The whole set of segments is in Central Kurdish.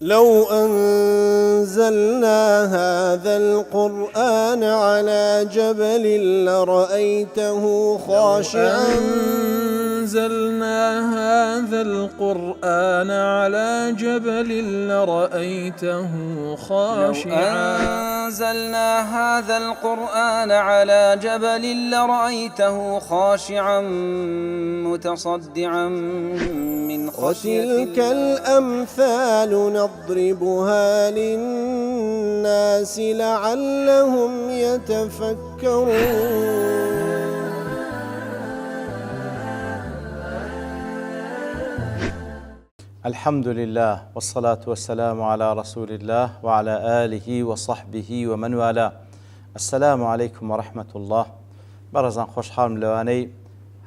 لو أنزلنا هذا القرآن على جبل لرأيته خاشعا أنزلنا هذا القرآن على جبل لرأيته خاشعا أنزلنا هذا القرآن على جبل لرأيته خاشعا متصدعا من خشية وتلك الأمثال نضربها للناس لعلهم يتفكرون. الحمد لله والصلاة والسلام على رسول الله وعلى آله وصحبه ومن والاه. السلام عليكم ورحمة الله. برزان خوشحال لواني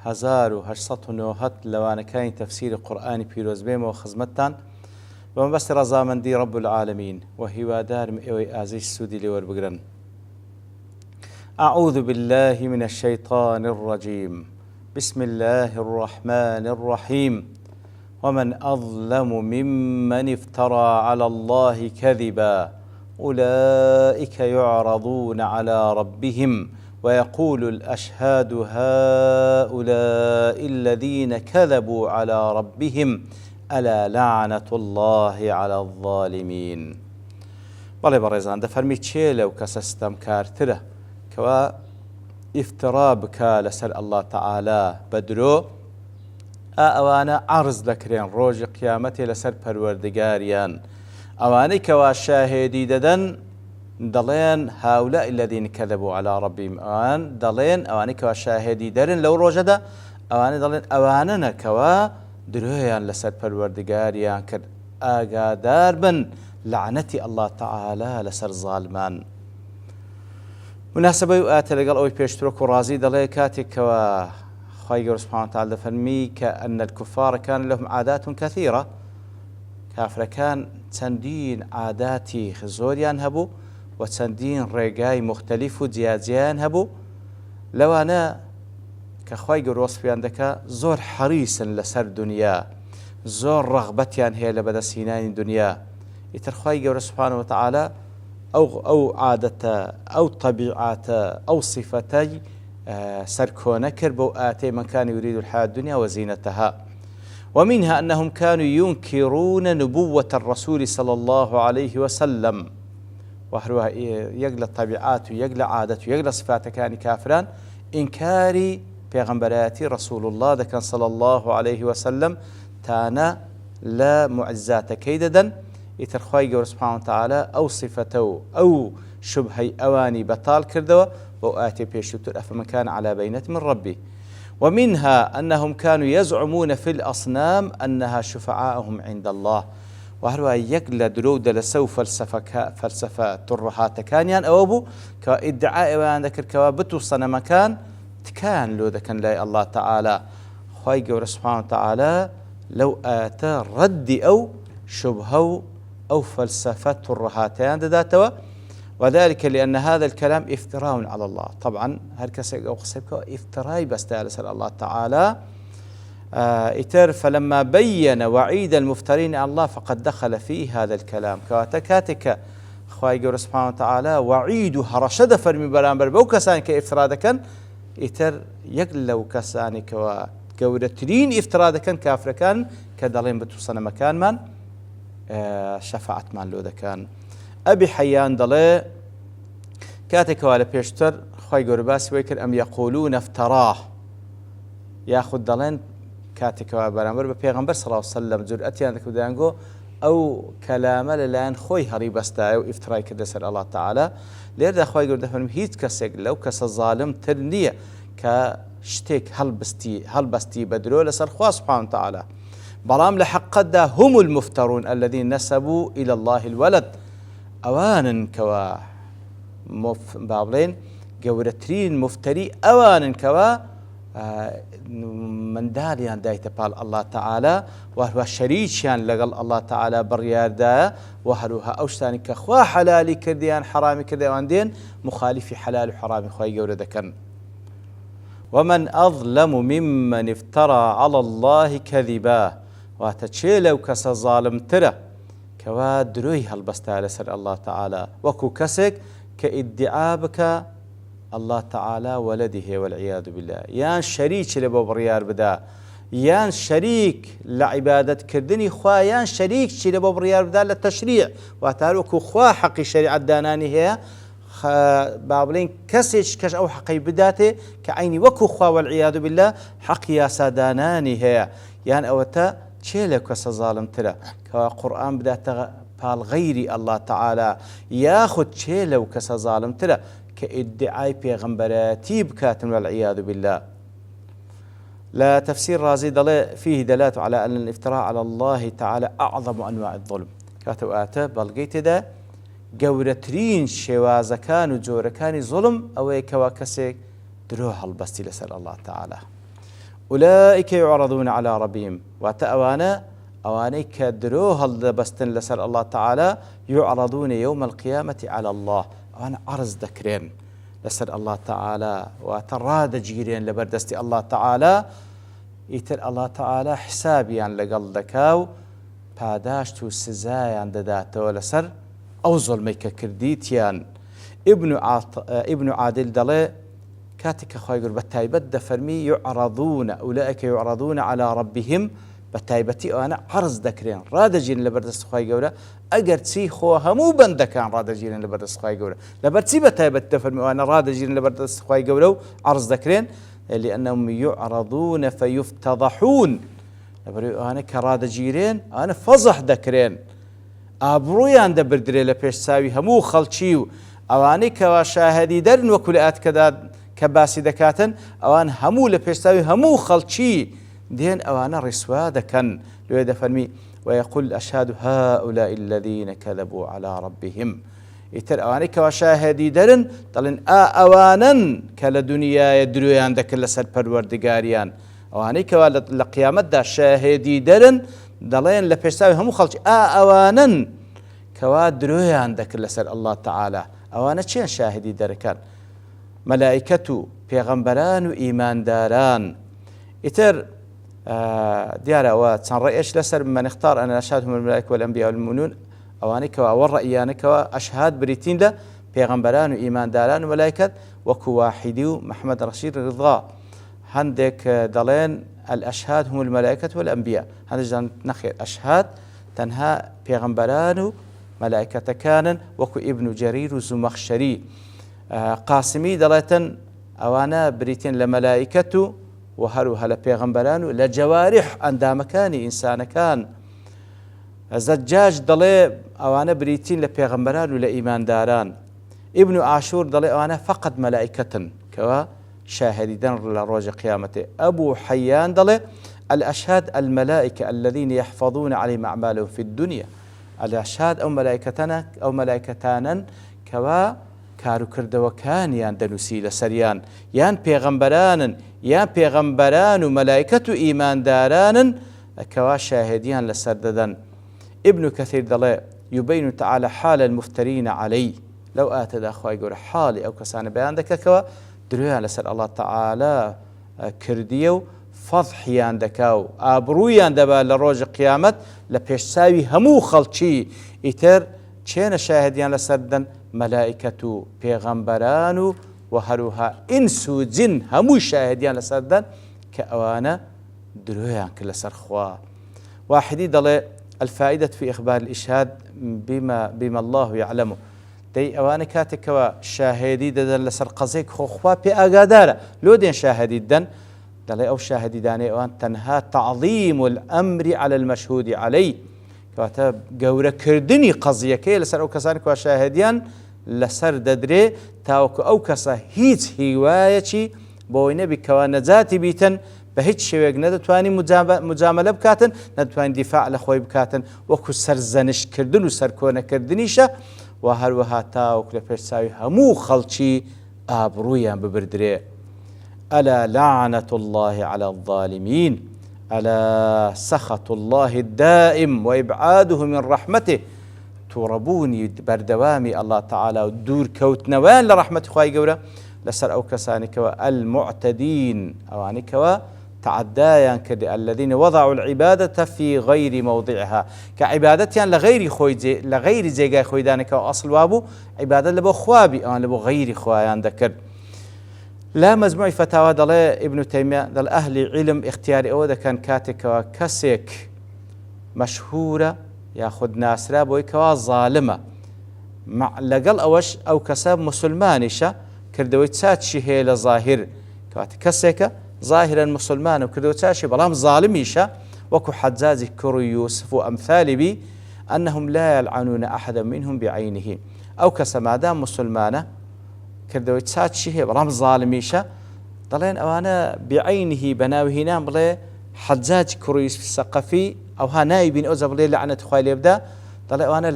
1890 لوانكاين تفسير قرآن بيروز بيم وخزمتان ومبست رزامندي رب العالمين وهو دار مئوي آزيش سودي لور بقرن. أعوذ بالله من الشيطان الرجيم. بسم الله الرحمن الرحيم. ومن أظلم ممن افترى على الله كذبا أولئك يعرضون على ربهم ويقول الأشهاد هؤلاء الذين كذبوا على ربهم ألا لعنة الله على الظالمين. بەڵێ بەڕێزان دەفەرمی چێ لەو کەسە ستەمکارترە کەوا ئیفترا بکا لەسەر الله تعالى بەدرۆ ئەوانە عرض دەکرێن ڕۆژی قیامەتێ لەسەر پەروەردگاریان ئەوانەی کەوا شاهێدی دەدەن دەڵێن هاولاء الذين كذبوا على ربهم ئەوان دەڵێن ئەوانەی کەوا شاهێدی دەرن لەو ڕۆژەدا ئەوانەی دەڵێن ئەوانە کەوا درۆیان لەسەر پەروەردگاریان کرد ئاگادار بن لعنەتی الله تعالى لەسەر زاڵمان. مناسبەی ئاتە لەگەڵ ئەوەی پێشترۆک و ڕازی دەڵێ کاتێکەوە خی گەورە سبحانه وتعالى دەفەرمی كأن الكفار كان لهم عادات كثيرة كافرەکان چەندین عاداتی زۆریان هەبوو و چەندین ڕێگای مختلف و جیاجیان هەبوو لەوانە کە خی گەورە وەسفیان دەکا زۆر حەریسن لەسەر دنیا زۆر ڕەغبەتیان هەیە لە بەدەستهێنانی دنیا ئیتر خی گەورە سبحانه وتعالى ئەو عادەتە ئەو طەبیعاتە ئەو صیفەتەی سركونا كربوا آتي من كان يريد الحياة الدنيا وزينتها. ومنها أنهم كانوا ينكرون نبوة الرسول صلى الله عليه وسلم وهروها يقل الطبيعات ويقل عادات ويقل صفات كان كافران إنكاري بيغمبراتي رسول الله ذا كان صلى الله عليه وسلم تانا لا معزات كيددا يترخوي سبحانه وتعالى أو صفته أو شبهي أواني بطال كردوا وآتي بيشتر أفمن كان على بينة من ربه. ومنها أنهم كانوا يزعمون في الأصنام أنها شفعاءهم عند الله وهروا يقل درود لسو فلسفة ترهات كانيان أوبو كإدعاء وان ذكر كوابتو صنم مكان تكان لو ذكن لا الله تعالى خواهي قول سبحانه وتعالى لو آتا رد أو شبهو أو فلسفة ترهاتيان ذاتوا وذلك لأن هذا الكلام افتراء على الله. طبعا هالكسر أو خسبك افتراء بس على الله تعالى إتر فلما بين وعيد المفترين على الله فقد دخل فيه هذا الكلام كاتك خواهي سبحانه وتعالى وعيد هرشد فرمي برامبر بو كساني كافترادكن إتر يقلو كساني كورترين افترادكن كافر كان كدلين بتوصنا مكان من شفاعة من لو كان أبي حيان ضلي كاتك ولا بيشتر خوي قرباس ويكر أم يقولون افتراه ياخذ ضلين كاتك وبرامبر ببيغمبر صلى الله عليه وسلم جرأتي عندك بدانجو أو كلام لان خوي هري بستا وافتراء كده سر الله تعالى ليرد خوي قرد فهم هيت كسيق لو كس الظالم ترنية كشتيك هل بستي بدرو لسر خواه سبحانه وتعالى برام لحق دا هم المفترون الذين نسبوا إلى الله الولد أوانا كوا بابلين قورترين مفتري أوانا كوا من داليان دايت بال الله تعالى وهو شريكيان لقل الله تعالى بريار دا وهروها أوشتاني كخوا حلالي كرديان حرامي كرديان دين مخالفي حلال وحرامي خواهي قورة دكن. ومن أظلم ممن افترى على الله كذبا واتشيلو كس ظالم ترى كوا دروي هەڵبەستا لەسەر الله تعالى وەکو کەسێک کە ئیدعا بکە الله تعالى وەلەدی هەیە والعیاذ بالله یان شەریکی لە بۆ بڕیار بدا یان شەریک لە عیبادەتکردنی خوا یان شەریکی لە بۆ بڕیار بدا لە تەشریع واتە وەکو خوا حەقی شەریعەت دانانی هەیە با بڵێن کەسێک کەش ئەو حەقی بداتێ کە عینی وەکو خوا والعیاذ بالله حەقی یاسادانانی هەیە یان ئەوەتە چێ لە کەسە زاڵمترە کەوا قورئان بداتە پاڵ غەیری الله تعالى یاخود چێ لەو کەسە زاڵمترە کە ئیدعای پێغەمبەرەتی بکاتن والعیاذ بالله. لا تفسير رازي دلي فيه دلالة على أن الافتراء على الله تعالى أعظم أنواع الظلم كاتو آتا بلغيت دا قورترين شوازكان وجوركان ظلم أو كواكسي دروح البستي لسأل الله تعالى. أولئك يعرضون على ربهم وتأوانا أوانيك دروح البستن لسأل الله تعالى يعرضون يوم القيامة على الله وأنا عرض ذكرين لسر الله تعالى وتراد جيرين لبردستي الله تعالى يتر الله تعالى حسابيان لقل دكاو پاداشت و سزایان دەداتەوە لەسەر ئەو زۆڵمەی کە کردیتیان. ابن عادل دەڵێ کاتێک کە خۆی گەورە بە تایبەت دەفەرمی يعرضون أولئك يعرضون على ربهم بە تایبەتی ئەوانە عرض دەکرێن ڕادەگیرن لە بەردەست خۆی گەورە ئەگەر چی خۆ هەموو بەندەکان ڕادەگیرن لە بەردەست خۆی گەورە لەبەر چی بە تایبەت دەفەرمی ئەوانە ڕادەگیرن لە بەردەست خۆی گەورە و عرض دەکرێن لأنهم يعرضون فيفتضحون لەبەرەوەی ئەوانە کە ڕادەگیرێن ئەوانە فەزح دەکرێن ئابڕوویان دەبردرێ لە پێش چاوی هەموو خەڵکی و ئەوانەی کەوا شاهدی دەرن وەکو لە ئاتکەدا کە باسی دەکاتن ئەوان هەموو لە پێشچاوی هەموو خەڵکی دێن ئەوانە ڕیسوا دەکەن لێ دەفەرمی ويقول أشهد هؤلاء الذين كذبوا على ربهم ئیتر ئەوانەی کەوا شاهدی دەرن دەڵێن ئەوانن کە لە دنیای درویان دەکرد لەسەر پەروەردگاریان ئەوانەی کەوا لە قیامەتدا شاهدی دەرن دەڵێن لە پێشچاوی هەموو خەڵکی ئەوانن کەوا درۆیان دەکرد لەسەر الله تعالى ئەوانە چیان شاهدی دەرەکان مەلائیکەت و پێغەمبەران و ئیمانداران. ئیتر دیارەوە چەند ڕێئش لەسەر من اختار أن أشهدهم الملائكة والأنبياء والمؤمنون ئەوانەی کەوا ئەوە ڕەئیانەکەوە ئەشهاد بریتین لە پێغەمبەران و ئیمانداران و مەلائیکەت وەکو واحیدی و محەممەد ڕەشید ڕضا هەندێک دەڵێن الأشهاد هم الملائكة والأنبياء هەندێک نەخێر ئەشهاد تەنها پێغەمبەران و مەلائیکەتەکانن وەکو ئیبن جەریر و زومەخشەری. قاسمی دەڵێتن ئەوانە بریتین لە مەلائیکەت و هەروها لە پێغەمبەران و لە جەوارح ئەندامەکانی ئینسانەکان. زەجاج دەڵێ ئەوانە بریتین لە پێغەمبەران و لە ئیمانداران. ئیبن عاشور دەڵێ ئەوانە فقط مەلائیکەتن کەوا شاهدی دەن لە ڕۆژی قیامەتێ. ئەبوو حەیان دەڵێ الأشهاد الملائكة الذين يحفظون عليهم أعمالهم في الدنيا. الأشهاد أو ملائكتانا كوا کار و کردەوەکانیان دەنووسی لە سەریان یان پێغەمبەرانن یان پێغەمبەران و مەلایکەت و ئیماندارانن کەوا شاهدیان لەسەر دەدەن. ابن كثير دەڵێ يبين تعالى حال المفترين عليه لەو ئاتەدا خوای گەورە حاڵی ئەو کەسانە بەیان دەکەکەوە درۆیان لەسەر الله تعالى کردیە و فەضحیان دەکا و ئابڕوویان دەبا لە ڕۆژی قیامەت لە پێشچاوی هەموو خەڵکی. ئیتر چێنە شاهدیان لەسەر دەن مەلائیکەت و پێغەمبەران و هەروها ئینس و جن هەموو شاهدیان لەسەر دەن کە ئەوانە درۆیان کرد لەسەر خوا. واحدی دەڵێ الفائدة في إخبار الإشهاد بما الله يعلمه دەی ئەوانە کاتێکەوە شاهدی دەدەن لەسەر قەزێک خۆخوا پێ ئاگادارە لۆ دێن شاهدی دەن دەڵێ ئەو شاهدی دانێ ئەوان تەنها تعظیم الأمر على المشهود عليه کەواتە گەورەکردنی قەزیەکەی لەسەر ئەو کەسانی کوا شاهدیان لەسەر دەدرێ تاوەکو ئەو کەسە هیچ هیوایەکی بۆی نەبی کەوا نەجاتی بیتن بە هیچ شێوەیەک نەدەتوانی مجاملە بکاتن نەدەتوانی دیفاع لە خۆی بکاتن وەکو سەرزەنشکردن و سەرکۆنەکردنیشە و هەروەها تاوەکو لە پێشچاوی هەموو خەڵکی ئابڕوویان ببردرێ. ألا لعنة الله على الظالمين ألا سخط الله الدائم وإبعاده من رحمته توربوني بردوامي الله تعالى ودور كوتنوان لرحمة خواهي قورة لسر أو كساني كوا المعتدين أواني كوا تعدایان کردی الذين وضعوا العبادة في غير موضعها كعبادتيان لغير جێگای خۆی دانێکەوە ئەسڵ وابوو عیبادەت لە بۆ خوابی ئەوان لە بۆ غەیری خۆیان دەکرد. لا مجموعی فتاوا دەڵێ ابن تەیمیە دەڵ ئەهلی علم اختیاری ئەوە دەکەن کاتێکەوە کەسێک مەشهورە یاخود ناسرا بۆی کەوا زاڵمە لەگەڵ ئەوەش ئەو کەسە مسلمانیشە کردەوەی چاچی هەیە لە ظاهر کەواتە کەسێکە ظاهرا مسلمان و کردەوە چاشی بەڵام ظالمیشە وەکو حەجاجی کوڕی یوسف و ئەمثالی بی أنهم لا يلعنون أحدا منهم بعينه أو كسمادا مسلمانة کردەوەی چاچی هەیە بەڵام ظالمیشە دەڵێن ئەوانە بعینه بەناوهینان بڵێ حەجاج کوڕی یوسف سەقەفی ئەوها نایبین ئەو بڵێ لەعنەتی خوای لێ بدە دەڵێ ئەوانە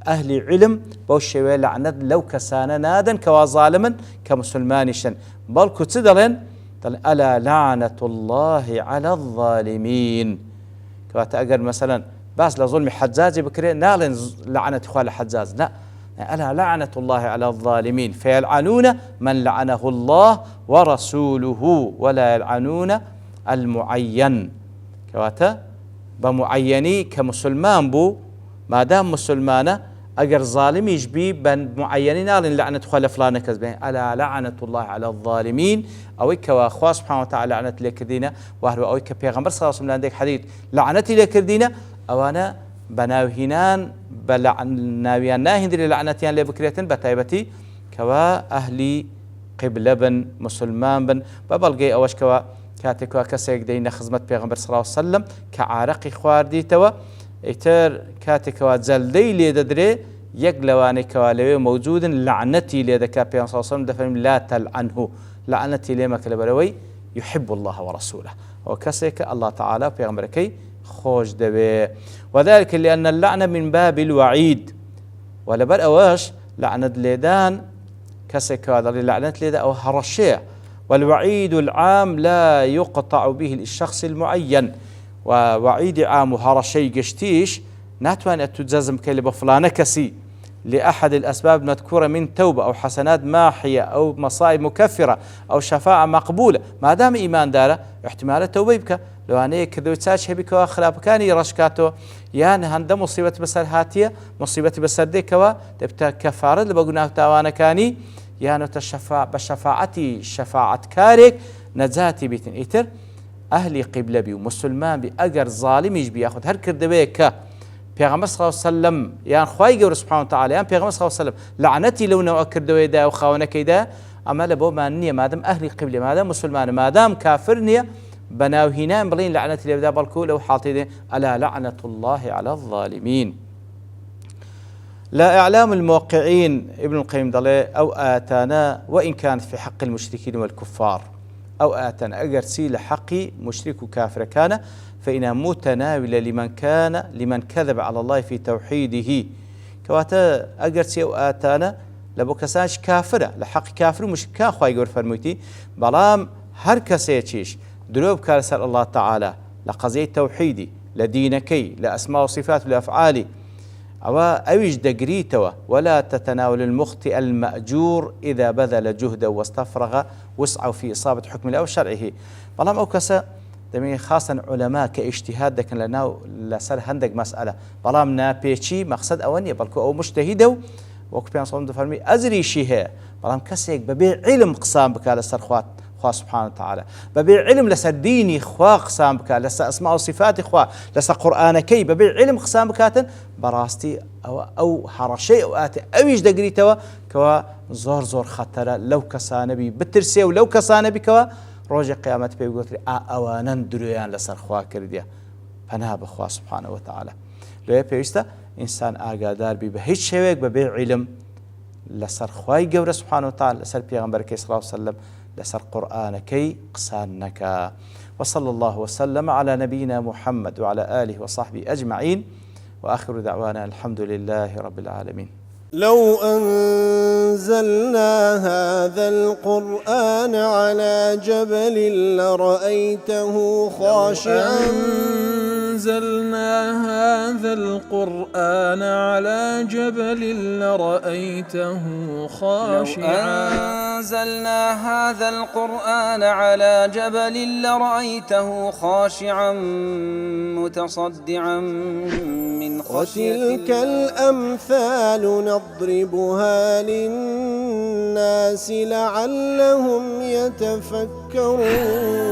ئەهلی علم بەو شێوەیە لەعنەت لەو کەسانە نادەن کەوا ظالمن کە مسلمانیشن بەڵکو چ دەڵێن ألا لعنة الله على الظالمين کەواتە ئەگەر مەسەلەن باس لە ظلمی حەجاجی بکرێ ناڵێن لعنەتی خوا لە حەجاج لا ألا لعنة الله على الظالمين فيلعنون من لعنه الله ورسوله ولا يلعنون المعين كواتا بمعيني كمسلمان بو ما دام مسلمانة أجر ظالم يجبي بن معينين لعنة خلا فلان كذبين ألا لعنة الله على الظالمين أو كوا خوا سبحانه وتعالى لعنة لكردينا وهو أو كبيغمبر صلى الله عليه وسلم عندك حديث لعنتي لكردينا أو أنا بناوهنان بلعناويان ناهندري لعنتيان لبكريتن بتايبتي كوا أهلي قبلة بن مسلمان بن ببلغي أوش كوا كاتكوا كسيك دينا خدمة بيغمبر صلى الله عليه وسلم كعارقي خواردي توا إتر كاتكوا زلدي ليددري يقلواني كوالوي موجود لعنتي ليدكا بيغمبر صلى الله عليه وسلم دفهم لا تلعنه لعنتي ليما كالبروي يحب الله ورسوله وكسيك الله تعالى بيغمبركي خوش دبي وذلك لأن اللعنة من باب الوعيد ولبر أواش لعنة ليدان كسك هذا لعنة ليدان أو هرشية والوعيد العام لا يقطع به الشخص المعين ووعيد عام وهرشي قشتيش ناتوان أتجزم كلمة فلانة كسي لأحد الأسباب المذكورة من توبة أو حسنات ماحية أو مصائب مكفرة أو شفاعة مقبولة ما دام إيمان داره احتمال التوبة يبكى لو أنا كذو تساج هبك وأخلاق كان يرشكاته يعني هندا مصيبة بسر هاتية مصيبة بسر ديكوا تبتا كفارة اللي بقولنا تاوانا كاني يعني بشفاعتي شفاعة كارك نجاتي بيتن إيتر أهلي قبلة بي ومسلمان بي أجر ظالم يجي بياخذ هر كردبيك پیغمبر صلی الله علیه و سلم یان خوای گەورە سبحانه وتعالى یان پیغمبر صلی الله علیه و سلم لعنتی لو نو کردوی دا و خاونکی دا اما لبو مان نیه مادام اهلی قبله مادام مسلمان مادام کافر نیه بناو هینان بلین لعنتی لو دا بلکو لو حاطی ده الا لعنة الله على الظالمين. لا إعلام الموقعين ابن القيم ضلي أو آتانا وإن كانت في حق المشركين والكفار أو آتانا أجر سيل حقي مشرك وكافر كان فإنها متناولة لمن كذب على الله في توحيده كواتا أجر سي أو آتانا لبوكساش كافرة لحق كافر مش كان خواهي يقول فرموتي بلام هر كسيتشيش دروب كارسر الله تعالى لقضية توحيدي لدينكي لأسماء وصفات والأفعال أويج دقريتوا ولا تتناول المخطئ المأجور إذا بذل جهده واستفرغ وسعه في إصابة حكم الله وشرعه بلام أو كسا دمي خاصة علماء كاجتهاد لكن لنا لسر هندق مسألة بلام نابيتشي مقصد أوانية بلكو أو مجتهده وكبيان صلى الله عليه وسلم أزري شيء بلام كسيك ببيع علم قسام بك على سرخوات خوا سبحانه وتعالى ببيع علم لسر ديني خوا قسام بك لسر أسماء وصفات خوا لسر قرآن كي ببيع علم قسام بكاتن براستي أو حرشي أو آتي أويش دقريتوا كوا زور خطرة لو كسانبي بترسي ولو كسانبي كوا روج قيامت بيقول لي أوانا درويان لسر خوا كرديا فنها بخوا سبحانه وتعالى لو بيستا إنسان آقادار بي بهيج شويك ببيع علم لسر خواي قورة سبحانه وتعالى لسر بيغمبرك صلى الله عليه وسلم لسر قرآنكي قصانك وصلى الله وسلم على نبينا محمد وعلى آله وصحبه أجمعين وآخر دعوانا الحمد لله رب العالمين. لو أنزلنا هذا القرآن على جبل لرأيته خاشعا أنزلنا هذا القرآن على جبل لرأيته خاشعا أنزلنا هذا القرآن على جبل لرأيته خاشعا متصدعا من خشية وتلك الأمثال نضربها للناس لعلهم يتفكرون